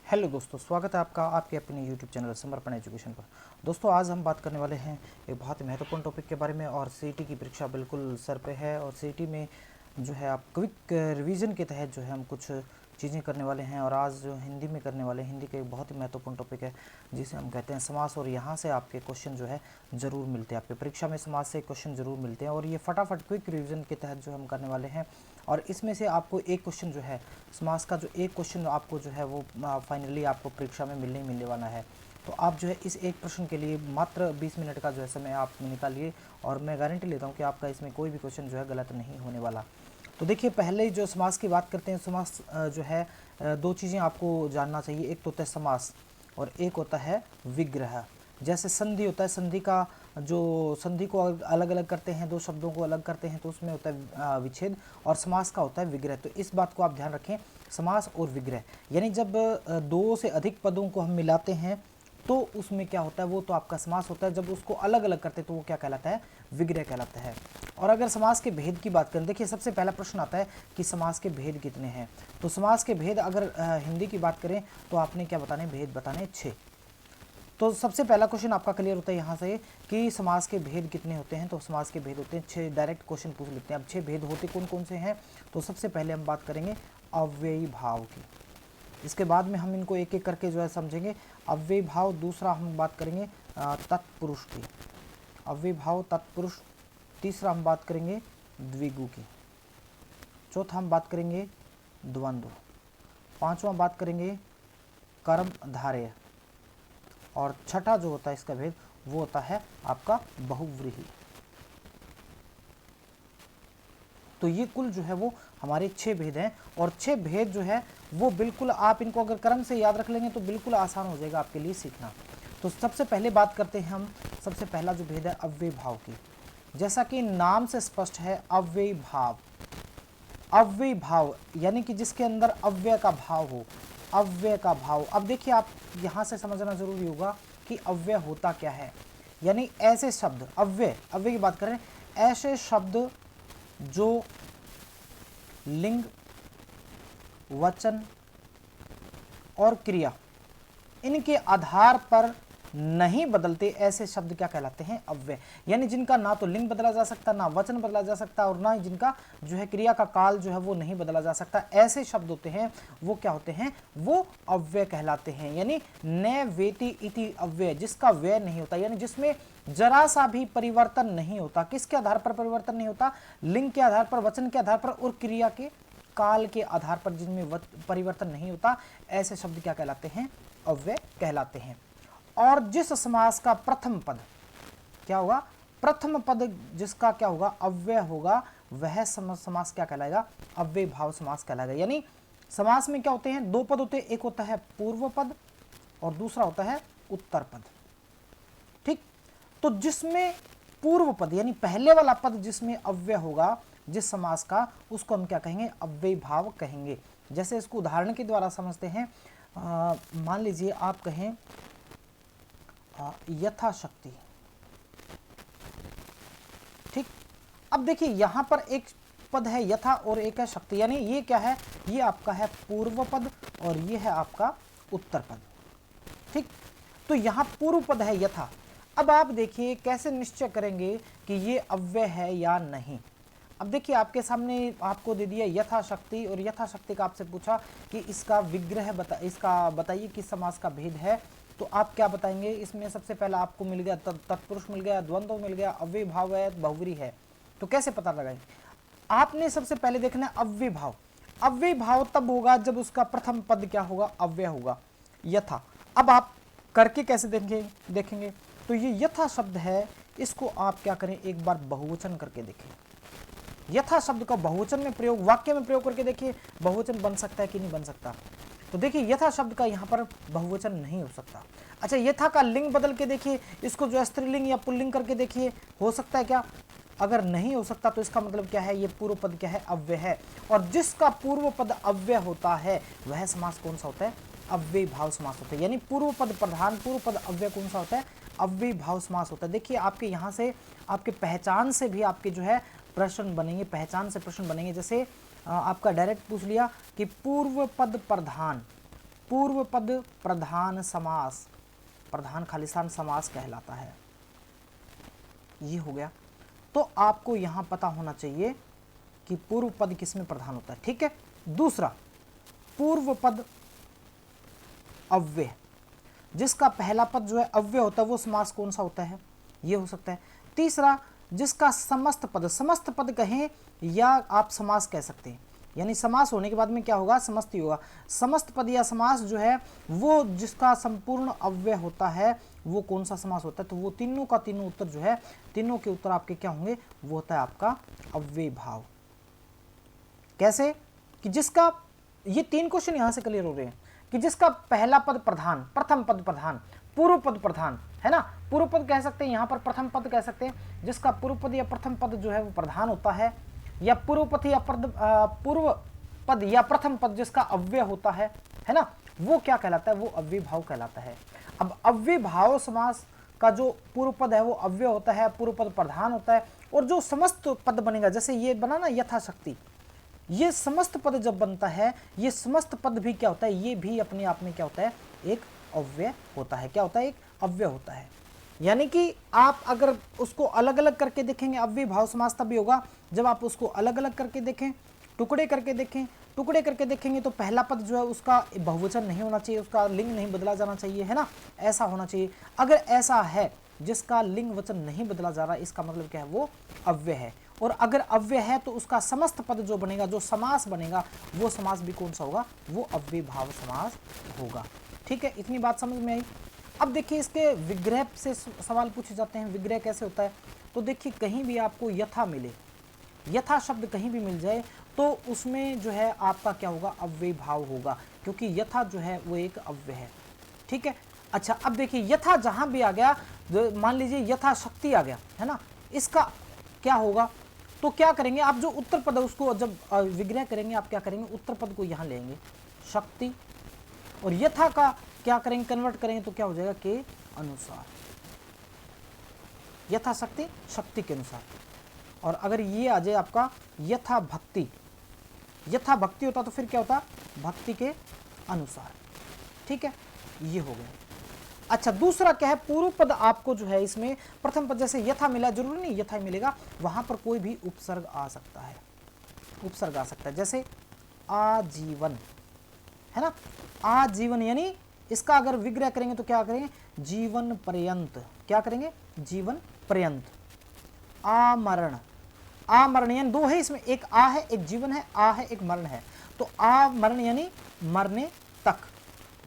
Hello दोस्तों, स्वागत है आपका आपके अपने यूट्यूब चैनल समर्पण एजुकेशन पर। दोस्तों, आज हम बात करने वाले हैं एक बहुत ही महत्वपूर्ण टॉपिक के बारे में। और सीईटी की परीक्षा बिल्कुल सर पे है और सीईटी में जो है आप क्विक रिवीजन के तहत जो है हम कुछ चीज़ें करने वाले हैं। और आज जो हिंदी में करने वाले हैं, हिंदी का एक बहुत ही महत्वपूर्ण टॉपिक है जिसे हम कहते हैं समास। और यहाँ से आपके क्वेश्चन जो है ज़रूर मिलते हैं, आपके परीक्षा में समास से क्वेश्चन ज़रूर मिलते हैं। और ये फटाफट क्विक रिवीजन के तहत जो हम करने वाले हैं। और इसमें से आपको एक क्वेश्चन जो है समास का, जो एक क्वेश्चन आपको जो है वो फाइनली आपको परीक्षा में मिलने वाला है। तो आप जो है इस एक प्रश्न के लिए मात्र 20 मिनट का जो है समय आप निकालिए और मैं गारंटी लेता हूँ कि आपका इसमें कोई भी क्वेश्चन जो है गलत नहीं होने वाला। तो देखिए, पहले जो समास की बात करते हैं, समास जो है दो चीज़ें आपको जानना चाहिए। एक तो होता है समास और एक होता है विग्रह। जैसे संधि होता है, संधि का जो संधि को अलग अलग करते हैं, दो शब्दों को अलग करते हैं, तो उसमें होता है विच्छेद। और समास का होता है विग्रह। तो इस बात को आप ध्यान रखें, समास और विग्रह। यानी जब दो से अधिक पदों को हम मिलाते हैं तो उसमें क्या होता है, वो तो आपका समास होता है। जब उसको अलग अलग करते हैं तो वो क्या कहलाता है, विग्रह कहलाता है। और अगर समास के भेद की बात करें, देखिए सबसे पहला प्रश्न आता है कि समास के भेद कितने हैं। तो समास के भेद अगर हिंदी की बात करें तो आपने क्या बताने, भेद बताने 6। तो सबसे पहला क्वेश्चन आपका क्लियर होता है यहाँ से कि समास के भेद कितने होते हैं। तो समास के भेद होते हैं 6। डायरेक्ट क्वेश्चन पूछ लेते हैं। अब 6 भेद होते कौन कौन से हैं। तो सबसे पहले हम बात करेंगे अव्ययी भाव की। इसके बाद में हम इनको एक एक करके जो है समझेंगे। अव्ययी भाव। दूसरा हम बात करेंगे तत्पुरुष की, अव्ययी भाव तत्पुरुष। तीसरा हम बात करेंगे द्विगु की। चौथा हम बात करेंगे द्वंद्व। पांचवा बात करेंगे कर्मधारय। और छठा जो होता है इसका भेद, वो होता है आपका बहुव्रीहि। तो ये कुल जो है वो हमारे 6 भेद हैं। और 6 भेद जो है वो बिल्कुल आप इनको अगर क्रम से याद रख लेंगे तो बिल्कुल आसान हो जाएगा आपके लिए सीखना। तो सबसे पहले बात करते हैं हम, सबसे पहला जो भेद है अव्ययी भाव की। जैसा कि नाम से स्पष्ट है, अव्ययी भाव। अव्ययी भाव यानी कि जिसके अंदर अव्यय का भाव हो, अव्यय का भाव। अब देखिए, आप यहाँ से समझना जरूरी होगा कि अव्यय होता क्या है। यानी ऐसे शब्द, अव्यय अव्यय की बात करें, ऐसे शब्द जो लिंग, वचन और क्रिया इनके आधार पर नहीं बदलते, ऐसे शब्द क्या कहलाते हैं, अव्यय। यानी जिनका ना तो लिंग बदला जा सकता, ना वचन बदला जा सकता, और ना ही जिनका जो है क्रिया का काल जो है वो नहीं बदला जा सकता, ऐसे शब्द होते हैं वो क्या होते हैं, वो अव्यय कहलाते हैं। यानी न वेति इति अव्यय, जिसका व्यय नहीं होता, यानी जिसमें जरा सा भी परिवर्तन नहीं होता। किसके आधार पर परिवर्तन नहीं होता, लिंग के आधार पर, वचन के आधार पर और क्रिया के काल के आधार पर, जिनमें परिवर्तन नहीं होता, ऐसे शब्द क्या कहलाते हैं, अव्यय कहलाते हैं। और जिस समास का प्रथम पद क्या होगा, प्रथम पद जिसका क्या होगा, अव्यय होगा, वह समास क्या कहलाएगा, अव्ययी भाव समास कहलाएगा। यानी समास में क्या होते हैं, दो पद होते हैं, एक होता है पूर्व पद और दूसरा होता है उत्तर पद। ठीक, तो जिसमें पूर्व पद यानी पहले वाला पद जिसमें अव्यय होगा जिस समास का, उसको हम क्या कहेंगे, अव्ययी भाव कहेंगे। जैसे इसको उदाहरण के द्वारा समझते हैं। मान लीजिए आप कहें यथाशक्ति। ठीक, अब देखिए यहां पर एक पद है यथा और एक है शक्ति, यानी ये क्या है, ये आपका है पूर्व पद और ये है आपका उत्तर पद। ठीक, तो यहां पूर्व पद है यथा। अब आप देखिए कैसे निश्चय करेंगे कि ये अव्यय है या नहीं। अब देखिए आपके सामने आपको दे दिया यथाशक्ति, और यथाशक्ति का आपसे पूछा कि इसका विग्रह इसका बताइए किस समास का भेद है। तो आप क्या बताएंगे, इसमें सबसे पहला आपको मिल गया तत्पुरुष मिल गया, द्वंद्व मिल गया, अव्ययी भाव है, बहुव्रीहि है। तो कैसे पता लगाएंगे, आपने सबसे पहले देखना है अव्ययी भाव। अव्ययी भाव तब होगा जब उसका प्रथम पद क्या होगा, अव्यय होगा, यथा। अब आप करके कैसे देखेंगे, तो ये यथा शब्द है, इसको आप क्या करें, एक बार बहुवचन करके देखें। यथा शब्द का बहुवचन में प्रयोग, वाक्य में प्रयोग करके देखिए बहुवचन बन सकता है कि नहीं बन सकता। तो देखिए यथा शब्द का यहाँ पर बहुवचन नहीं हो सकता। अच्छा, यथा का लिंग बदल के देखिए, इसको जो है स्त्रीलिंग या पुल्लिंग करके देखिए, हो सकता है क्या, अगर नहीं हो सकता तो इसका मतलब क्या है, ये पूर्व पद क्या है, अव्यय है। और जिसका पूर्व पद अव्यय होता है वह समास कौन सा होता है, अव्ययी भाव समास होता है। यानी पूर्व पद प्रधान, पूर्व पद अव्यय कौन सा होता है, अव्ययी भाव समास होता है। देखिए आपके यहाँ से आपके पहचान से भी आपके जो है प्रश्न बनेंगे, पहचान से प्रश्न बनेंगे। जैसे आपका डायरेक्ट पूछ लिया कि पूर्व पद प्रधान, पूर्व पद प्रधान समास, प्रधान खालिस्तान समास कहलाता है। ये हो गया। तो आपको यहां पता होना चाहिए कि पूर्व पद किसमें प्रधान होता है। ठीक है। दूसरा, पूर्व पद अव्यय, जिसका पहला पद जो है अव्यय होता है वो समास कौन सा होता है, ये हो सकता है। तीसरा, जिसका समस्त पद, समस्त पद कहें या आप समास कह सकते हैं, यानी समास होने के बाद में क्या होगा, समस्त ही होगा। समस्त पद या समास जो है वो जिसका संपूर्ण अव्यय होता है वो कौन सा समास होता है, तो वो तीनों का तीनों उत्तर जो है, तीनों के उत्तर आपके क्या होंगे, वो होता है आपका अव्यय भाव। कैसे कि जिसका, ये तीन क्वेश्चन यहां से क्लियर हो रहे हैं कि जिसका पहला पद प्रधान, प्रथम पद प्रधान, पूर्व पद प्रधान है ना, पूर्व पद कह सकते हैं, यहां पर प्रथम पद कह सकते हैं, जिसका पूर्व पद या प्रथम पद जो है वो प्रधान होता है, या पूर्व पद या पूर्व पद या प्रथम पद जिसका अव्यय होता है ना, वो क्या कहलाता है, वो अव्यय भाव कहलाता है। अब अव्यय भाव समास का जो पूर्व पद है वो अव्यय होता है, पूर्व पद प्रधान होता है, और जो समस्त पद बनेगा, जैसे ये बना ना यथाशक्ति, ये समस्त पद जब बनता है, ये समस्त पद भी क्या होता है, ये भी अपने आप में क्या होता है, एक अव्यय होता है। क्या होता है, एक अव्यय होता है। यानी कि आप अगर उसको अलग अलग करके देखेंगे, अव्यय भाव समास तभी होगा जब आप उसको अलग अलग करके देखें, टुकड़े करके देखें। टुकड़े करके देखेंगे तो पहला पद जो है उसका बहुवचन नहीं होना चाहिए, उसका लिंग नहीं बदला जाना चाहिए, है ना, ऐसा होना चाहिए। अगर ऐसा है जिसका लिंग वचन नहीं बदला जा रहा, इसका मतलब क्या है, वो अव्यय है। और अगर अव्यय है तो उसका समस्त पद जो बनेगा, जो समास बनेगा, वो समास भी कौन सा होगा, वो अव्यय भाव समास होगा। ठीक है, इतनी बात समझ में आई। अब देखिए इसके विग्रह से सवाल पूछे जाते हैं। विग्रह कैसे होता है, तो देखिए कहीं भी आपको यथा मिले, यथा शब्द कहीं भी मिल जाए तो उसमें जो है आपका क्या होगा, अव्यय भाव होगा, क्योंकि यथा जो है वो एक अव्यय है। ठीक है। अच्छा, अब देखिए यथा जहां भी आ गया, मान लीजिए यथा शक्ति आ गया, है ना, इसका क्या होगा, तो क्या करेंगे आप, जो उत्तर पद है उसको जब विग्रह करेंगे आप क्या करेंगे, उत्तर पद को यहां लेंगे शक्ति, और यथा का क्या करेंगे, कन्वर्ट करेंगे तो क्या हो जाएगा, के अनुसार, यथा शक्ति, शक्ति के अनुसार। और अगर ये आ जाए आपका यथा भक्ति, यथा भक्ति होता तो फिर क्या होता, भक्ति के अनुसार। ठीक है, ये हो गया। अच्छा, दूसरा क्या है, पूर्व पद आपको जो है इसमें प्रथम पद जैसे यथा मिला, जरूरी नहीं यथा ही मिलेगा, वहां पर कोई भी उपसर्ग आ सकता है, उपसर्ग आ सकता है, जैसे आजीवन, है ना, आजीवन, यानी इसका अगर विग्रह करेंगे तो क्या करेंगे, जीवन पर्यंत, क्या करेंगे, जीवन पर्यंत। आमरण, आमरण यानी दो है इसमें, एक आ है, एक जीवन है, आ है, एक मरण है, तो आमरण यानी मरने तक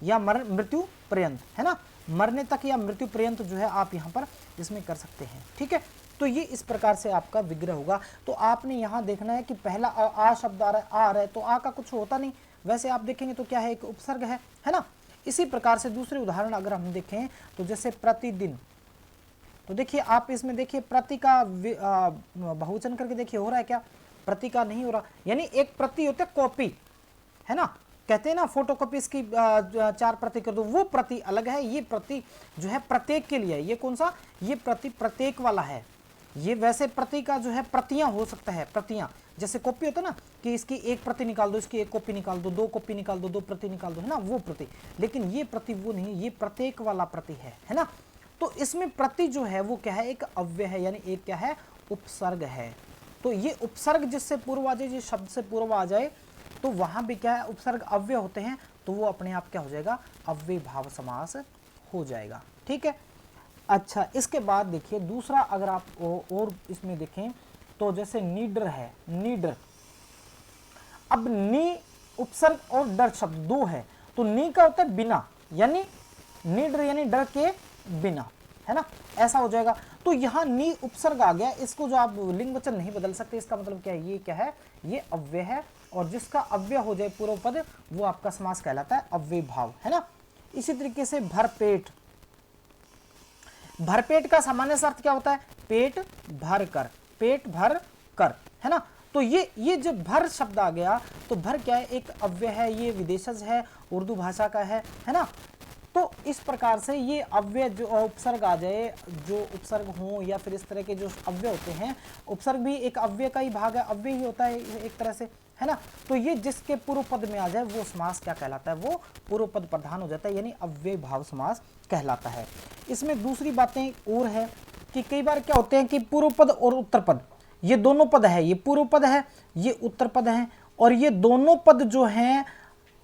या मरण, मृत्यु पर्यंत, है ना, मरने तक या मृत्यु पर्यंत जो है आप यहां पर इसमें कर सकते हैं। ठीक है, तो ये इस प्रकार से आपका विग्रह होगा। तो आपने यहां देखना है कि पहला आ शब्द आ रहा है तो आ का कुछ होता नहीं, वैसे आप देखेंगे तो क्या है, एक उपसर्ग है ना। इसी प्रकार से दूसरे उदाहरण अगर हम देखें तो जैसे प्रतिदिन, तो देखिए आप इसमें देखिए प्रति का बहुवचन करके देखिए हो रहा है क्या, प्रति का नहीं हो रहा, यानी एक प्रति होते कॉपी, है ना, कहते हैं ना फोटोकॉपी इसकी 4 प्रति कर दो, वो प्रति अलग है, ये प्रति जो है प्रत्येक के लिए है। ये कौन सा, ये प्रति प्रत्येक वाला है। ये वैसे प्रति का जो है प्रतियां हो सकता है, प्रतियां जैसे कॉपी होता है ना कि इसकी एक प्रति निकाल दो, इसकी एक कॉपी निकाल दो, 2 कॉपी निकाल दो, 2 प्रति निकाल दो, है ना, वो प्रति। लेकिन ये प्रति वो नहीं, ये प्रत्येक वाला प्रति है ना। तो इसमें प्रति जो है वो क्या है, एक अव्यय है, यानी एक क्या है, उपसर्ग है। तो ये उपसर्ग जिससे पूर्व आ जाए, जिस शब्द से पूर्व आ जाए, तो वहां भी क्या है, उपसर्ग अव्यय होते हैं, तो वो अपने आप क्या हो जाएगा, अव्यय भाव समास हो जाएगा। ठीक है। अच्छा, इसके बाद देखिए दूसरा अगर आप और इसमें देखें तो जैसे नीडर है, नीडर, अब नी उपसर्ग और डर शब्द दो है, तो नी का होता है बिना, यानी नीडर यानी डर के बिना, है ना, ऐसा हो जाएगा। तो यहां नी उपसर्ग आ गया, इसको जो आप लिंग वचन नहीं बदल सकते, इसका मतलब क्या है, ये क्या है, ये अव्यय है, और जिसका अव्यय हो जाए पूर्व पद वो आपका समास कहलाता है अव्यय भाव, है ना। इसी तरीके से भरपेट, भरपेट का सामान्य अर्थ क्या होता है, पेट भर कर, पेट भर कर, है ना। तो ये जो भर शब्द आ गया, तो भर क्या है, एक अव्यय है, ये विदेशज है, उर्दू भाषा का है ना। तो इस प्रकार से ये अव्यय जो उपसर्ग आ जाए, जो उपसर्ग हो या फिर इस तरह के जो अव्यय होते हैं, उपसर्ग भी एक अव्यय का ही भाग है, अव्यय ही होता है एक तरह से, है ना। तो ये जिसके पूर्व पद में आ जाए वो समास क्या कहलाता है, वो पूर्व पद प्रधान हो जाता है, यानी अव्यय भाव समास कहलाता है। इसमें दूसरी बातें और है कि कई बार क्या होते हैं कि पूर्व पद और उत्तर पद, ये दोनों पद है, ये पूर्व पद है, ये उत्तर पद है, और ये दोनों पद जो हैं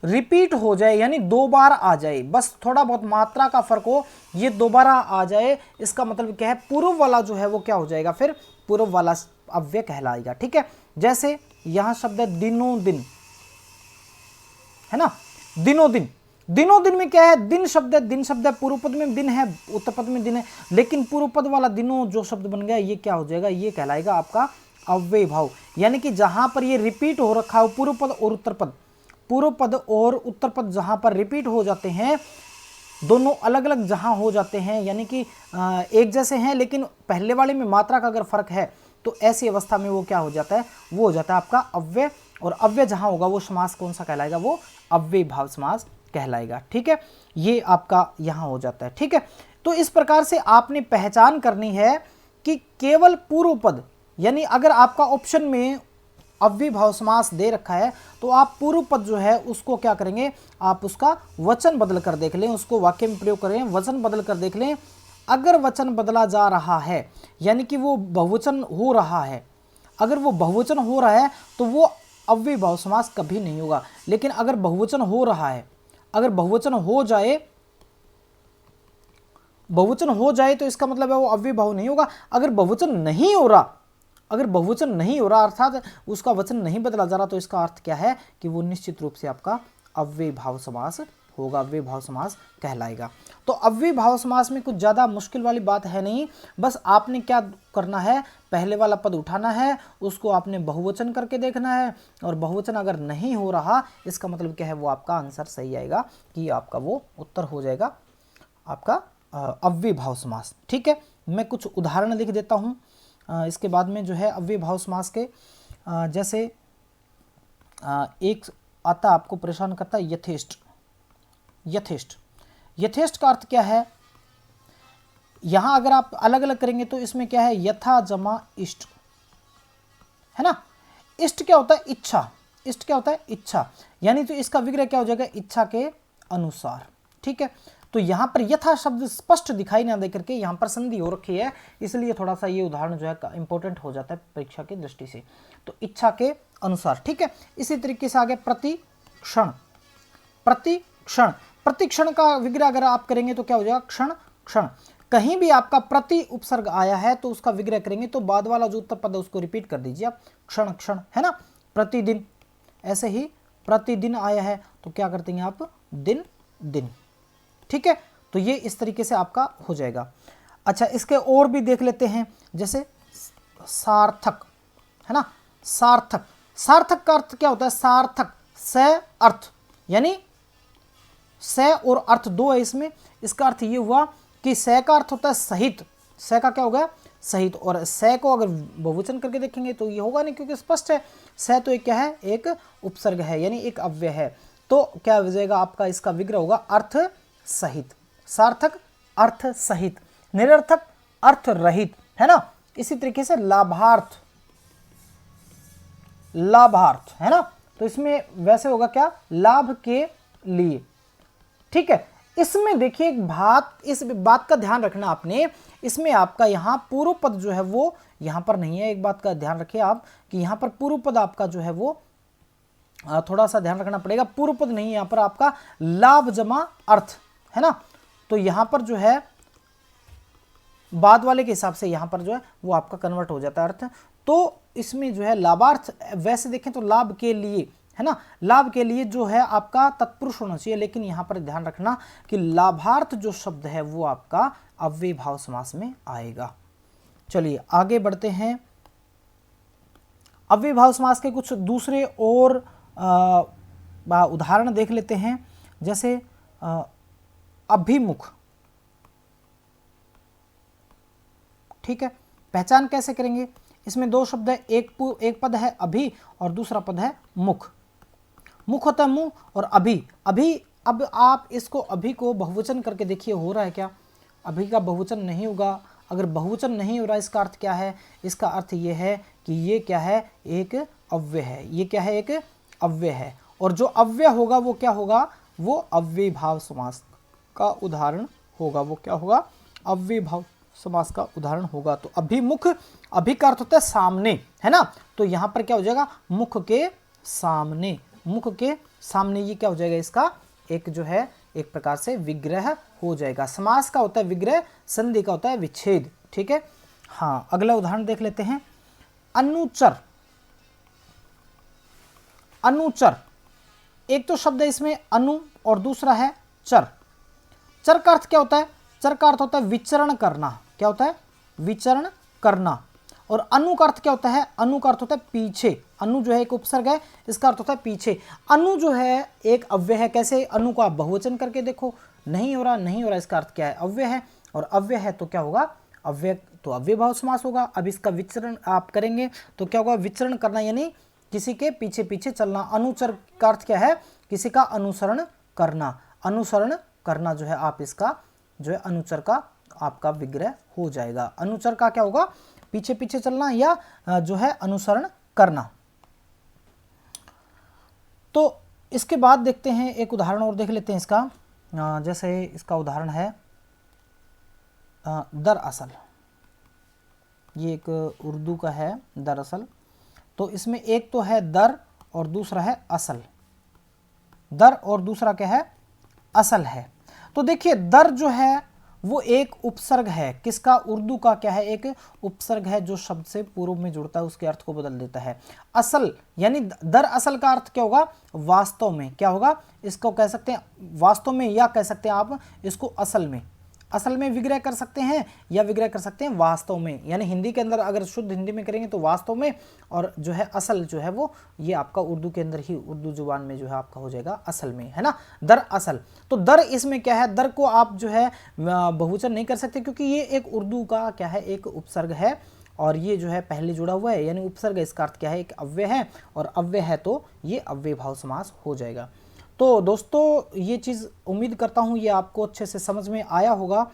रिपीट हो जाए, यानी दो बार आ जाए, बस थोड़ा बहुत मात्रा का फर्क हो, ये दोबारा आ जाए, इसका मतलब क्या है, पूर्व वाला जो है वो क्या हो जाएगा, फिर पूर्व वाला अव्यय कहलाएगा। ठीक है, जैसे यहां शब्द है दिनों दिन, है ना, दिनों दिन। दिनों दिन में क्या है, दिन शब्द है, दिन शब्द है, पूर्व पद में दिन है, उत्तर पद में दिन है, लेकिन पूर्व पद वाला दिनों जो शब्द बन गया ये क्या हो जाएगा, ये कहलाएगा आपका अव्यय भाव। यानी कि जहां पर ये रिपीट हो रखा हो पूर्व पद और उत्तर पद, पूर्व पद और उत्तर पद जहां पर रिपीट हो जाते हैं, दोनों अलग अलग जहां हो जाते हैं, यानी कि एक जैसे हैं लेकिन पहले वाले में मात्रा का अगर फर्क है, तो ऐसी अवस्था में वो क्या हो जाता है, वो हो जाता है आपका अव्यय। और अव्यय जहां होगा वो समास कौन सा कहलाएगा, वो अव्यय भाव समास कहलाएगा। ठीक है, ये आपका यहां हो जाता है। ठीक है, तो इस प्रकार से आपने पहचान करनी है कि केवल पूर्व पद, यानी अगर आपका ऑप्शन में अव्यय भाव समास दे रखा है तो आप पूर्व पद जो है उसको क्या करेंगे, आप उसका वचन बदल कर देख लें, उसको वाक्य में प्रयोग करें, वचन बदल कर देख लें। अगर वचन बदला जा रहा है, यानी कि वो बहुवचन हो रहा है, अगर वो बहुवचन हो रहा है तो वो अव्यय भाव समास कभी नहीं होगा। लेकिन अगर बहुवचन हो रहा है, अगर बहुवचन हो जाए तो इसका मतलब है वो अव्यय भाव नहीं होगा। अगर बहुवचन नहीं हो रहा, अगर बहुवचन नहीं हो रहा अर्थात उसका वचन नहीं बदला जा रहा, तो इसका अर्थ क्या है कि वो निश्चित रूप से आपका अव्यय भाव समास होगा, अव्यय भाव समास कहलाएगा। तो अव्यय भाव समास में कुछ ज़्यादा मुश्किल वाली बात है नहीं, बस आपने क्या करना है, पहले वाला पद उठाना है, उसको आपने बहुवचन करके देखना है, और बहुवचन अगर नहीं हो रहा इसका मतलब क्या है, वो आपका आंसर सही आएगा कि आपका वो उत्तर हो जाएगा आपका अव्यय भाव समास। ठीक है, मैं कुछ उदाहरण लिख देता हूँ इसके बाद में जो है अव्यय भाव समास के। जैसे एक आता आपको परेशान करता है यथेष्ट। यथेष्ट, यथेष्ट का अर्थ क्या है, यहां अगर आप अलग अलग करेंगे तो इसमें क्या है, यथा जमा इष्ट, है ना। इष्ट क्या होता है, इच्छा, इष्ट क्या होता है, इच्छा, यानी तो इसका विग्रह क्या हो जाएगा, इच्छा के अनुसार। ठीक है, तो यहां पर यथा शब्द स्पष्ट दिखाई ना दे करके यहां पर संधि हो रखी है, इसलिए थोड़ा सा ये उदाहरण जो है इंपॉर्टेंट हो जाता है परीक्षा की दृष्टि से। तो इच्छा के अनुसार। ठीक है, इसी तरीके से आगे प्रतिक्षण। प्रतिक्षण, प्रतिक्षण का विग्रह अगर आप करेंगे तो क्या हो जाएगा, क्षण क्षण। कहीं भी आपका प्रति उपसर्ग आया है तो उसका विग्रह करेंगे तो बाद वाला जो उत्तर पद है उसको रिपीट कर दीजिए आप, क्षण क्षण, है ना। प्रतिदिन, ऐसे ही प्रतिदिन आया है तो क्या करते हैं आप, दिन दिन। ठीक है, तो ये इस तरीके से आपका हो जाएगा। अच्छा, इसके और भी देख लेते हैं, जैसे सार्थक, है ना। सार्थक, सार्थक का अर्थ क्या होता है, सार्थक, स अर्थ, यानी स और अर्थ दो है इसमें। इसका अर्थ ये हुआ कि स का अर्थ होता है सहित, स का क्या होगा, सहित, और स को अगर बहुवचन करके देखेंगे तो ये होगा नहीं, क्योंकि स्पष्ट है स तो एक क्या है, एक उपसर्ग है, यानी एक अव्यय है। तो क्या हो जाएगा आपका, इसका विग्रह होगा अर्थ सहित। सार्थक अर्थ सहित, निरर्थक अर्थ रहित, है ना। इसी तरीके से लाभार्थ, लाभार्थ, है ना, तो इसमें वैसे होगा क्या, लाभ के लिए। ठीक है, इसमें देखिए एक बात, इस बात का ध्यान रखना आपने, इसमें आपका यहां पूर्व पद जो है वो यहां पर नहीं है। एक बात का ध्यान रखिए आप कि यहां पर पूर्व पद आपका जो है वो थोड़ा सा ध्यान रखना पड़ेगा, पूर्व पद नहीं है यहां पर आपका लाभ जमा अर्थ, है ना। तो यहां पर जो है बाद वाले के हिसाब से यहां पर जो है वो आपका कन्वर्ट हो जाता है अर्थ। तो इसमें जो है लाभार्थ, वैसे देखें तो लाभ के लिए, है ना, लाभ के लिए जो है आपका तत्पुरुष होना चाहिए, लेकिन यहां पर ध्यान रखना कि लाभार्थ जो शब्द है वो आपका अव्यय भाव समास में आएगा। चलिए आगे बढ़ते हैं, अव्यय भाव समास के कुछ दूसरे और उदाहरण देख लेते हैं। जैसे अभिमुख। ठीक है, पहचान कैसे करेंगे, इसमें दो शब्द है, एक पद है अभि और दूसरा पद है मुख। मुख होता है मुंह और अभि, अभि, अब आप इसको अभि को बहुवचन करके देखिए हो रहा है क्या, अभि का बहुवचन नहीं होगा, अगर बहुवचन नहीं हो रहा इसका अर्थ क्या है, इसका अर्थ ये है कि ये क्या है, एक अव्यय है। ये क्या है, एक अव्यय है। और जो अव्यय होगा वो क्या होगा, वो अव्ययीभाव समास का उदाहरण होगा। वो क्या होगा, अव्ययीभाव समास का उदाहरण होगा। तो अभिमुख, अभि का अर्थ होता है सामने, है ना, तो यहां पर क्या हो जाएगा, मुख के सामने, मुख के सामने ये क्या हो जाएगा, इसका एक जो है एक प्रकार से विग्रह हो जाएगा। समास का होता है विग्रह, संधि का होता है विच्छेद, ठीक है। हाँ, अगला उदाहरण देख लेते हैं। अनुचर, अनुचर, एक तो शब्द है इसमें अनु और दूसरा है चर। चर का अर्थ क्या होता है, चर का अर्थ होता है विचरण करना। क्या होता है, विचरण करना। और अनु का अर्थ क्या होता है, अनु का अर्थ होता है पीछे। अनु जो है एक उपसर्ग है, इसका अर्थ होता है पीछे। अनु जो है एक अव्यय है। कैसे, अनु को आप बहुवचन करके देखो, नहीं हो रहा, नहीं हो रहा, इसका अर्थ क्या है, अव्यय है। और अव्यय है तो क्या होगा, अव्यय तो अव्ययीभाव समास होगा। अब इसका विचरण आप करेंगे तो क्या होगा, विचरण करना यानी किसी के पीछे पीछे चलना। अनुचर का अर्थ क्या है, किसी का अनुसरण करना। अनुसरण करना जो है आप इसका जो है अनुचर का आपका विग्रह हो जाएगा। अनुचर का क्या होगा, पीछे पीछे चलना या जो है अनुसरण करना। तो इसके बाद देखते हैं एक उदाहरण और देख लेते हैं इसका। जैसे इसका उदाहरण है दरअसल, ये एक उर्दू का है दरअसल। तो इसमें एक तो है दर और दूसरा है असल। दर और दूसरा क्या है, असल है। तो देखिए दर जो है वो एक उपसर्ग है। किसका, उर्दू का क्या है, एक उपसर्ग है जो शब्द से पूर्व में जुड़ता है, उसके अर्थ को बदल देता है। असल यानी दरअसल का अर्थ क्या होगा, वास्तव में। क्या होगा, इसको कह सकते हैं वास्तव में, या कह सकते हैं आप इसको असल में। असल में विग्रह कर सकते हैं या विग्रह कर सकते हैं वास्तव में। यानी हिंदी के अंदर अगर शुद्ध हिंदी में करेंगे तो वास्तव में, और जो है असल जो है वो ये आपका उर्दू के अंदर ही, उर्दू जुबान में जो है आपका हो जाएगा असल में, है ना, दरअसल। तो दर इसमें क्या है, दर को आप जो है बहुवचन नहीं कर सकते क्योंकि ये एक उर्दू का क्या है, एक उपसर्ग है और ये जो है पहले जुड़ा हुआ है, यानी उपसर्ग। इसका अर्थ क्या है, एक अव्यय है, और अव्यय है तो ये अव्ययीभाव समास हो जाएगा। तो दोस्तों ये चीज़ उम्मीद करता हूँ ये आपको अच्छे से समझ में आया होगा।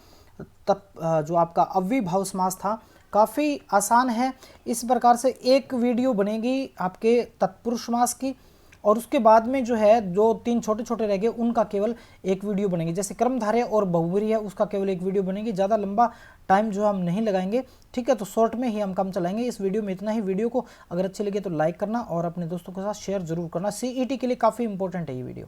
जो आपका अव्ययीभाव समास था काफ़ी आसान है। इस प्रकार से एक वीडियो बनेगी आपके तत्पुरुष समास की, और उसके बाद में जो है जो 3 छोटे छोटे रह गए उनका केवल एक वीडियो बनेगी। जैसे कर्मधारय और बहुब्रीहि है उसका केवल एक वीडियो बनेगी, ज़्यादा लंबा टाइम जो हम नहीं लगाएंगे, ठीक है। तो शॉर्ट में ही हम काम चलाएंगे इस वीडियो में, इतना ही। वीडियो को अगर अच्छी लगे तो लाइक करना और अपने दोस्तों के साथ शेयर जरूर करना। CET के लिए काफ़ी इंपॉर्टेंट है ये वीडियो।